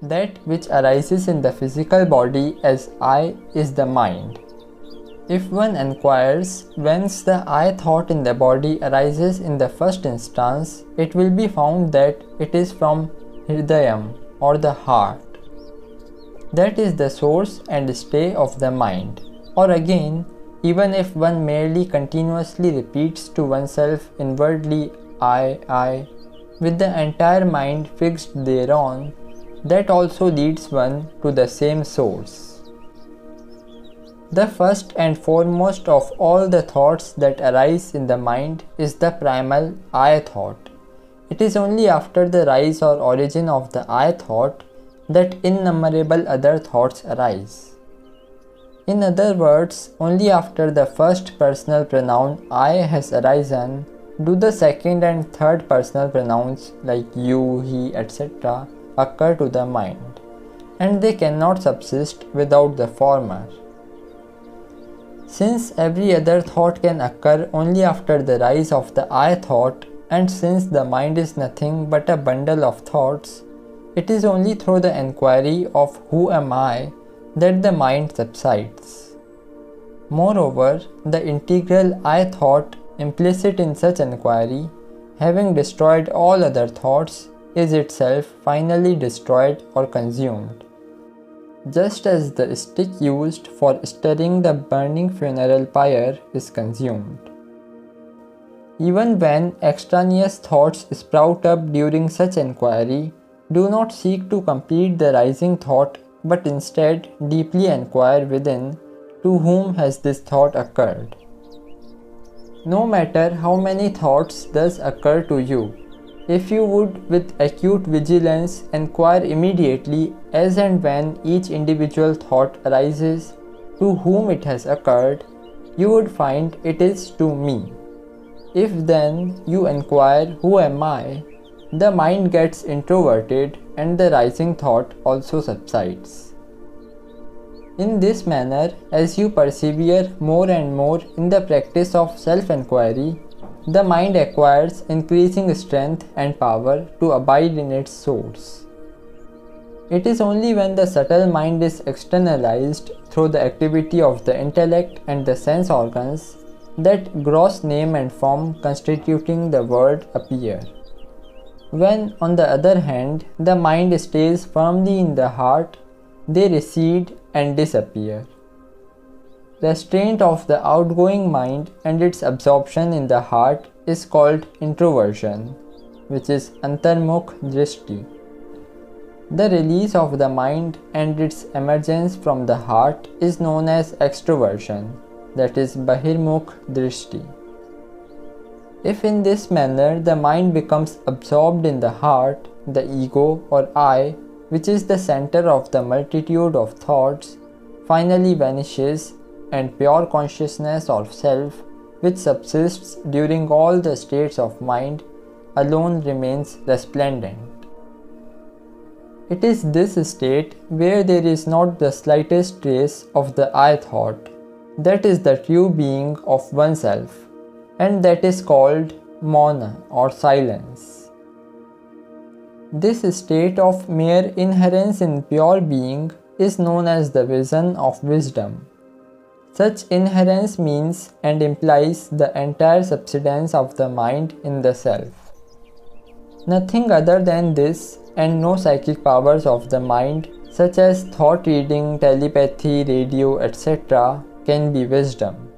That which arises in the physical body as I is the mind. If one inquires whence the I thought in the body arises in the first instance, it will be found that it is from Hridayam or the heart. That is the source and stay of the mind. Or again, even if one merely continuously repeats to oneself inwardly I, with the entire mind fixed thereon, that also leads one to the same source. The first and foremost of all the thoughts that arise in the mind is the primal I thought. It is only after the rise or origin of the I thought that innumerable other thoughts arise. In other words, only after the first personal pronoun I has arisen do the second and third personal pronouns like you, he, etc. occur to the mind, and they cannot subsist without the former. Since every other thought can occur only after the rise of the I thought, and since the mind is nothing but a bundle of thoughts, it is only through the enquiry of who am I that the mind subsides. Moreover, the integral I thought implicit in such enquiry, having destroyed all other thoughts, is itself finally destroyed or consumed. Just as the stick used for stirring the burning funeral pyre is consumed. Even when extraneous thoughts sprout up during such enquiry, do not seek to complete the rising thought, but instead deeply enquire within, to whom has this thought occurred? No matter how many thoughts thus occur to you, if you would with acute vigilance enquire immediately as and when each individual thought arises, to whom it has occurred, you would find it is to me. If then you enquire who am I, the mind gets introverted and the rising thought also subsides. In this manner, as you persevere more and more in the practice of self-enquiry, the mind acquires increasing strength and power to abide in its source. It is only when the subtle mind is externalized through the activity of the intellect and the sense organs that gross name and form constituting the world appear. When, on the other hand, the mind stays firmly in the heart, they recede and disappear. Restraint of the outgoing mind and its absorption in the heart is called introversion, which is antarmukh drishti. The release of the mind and its emergence from the heart is known as extroversion, that is bahirmukh drishti. If in this manner the mind becomes absorbed in the heart, the ego or I, which is the center of the multitude of thoughts, finally vanishes, and pure consciousness of self, which subsists during all the states of mind, alone remains resplendent. It is this state where there is not the slightest trace of the I thought, that is the true being of oneself, and that is called mauna or silence. This state of mere inherence in pure being is known as the vision of wisdom. Such inherence means and implies the entire subsidence of the mind in the self. Nothing other than this, and no psychic powers of the mind, such as thought reading, telepathy, radio, etc., can be wisdom.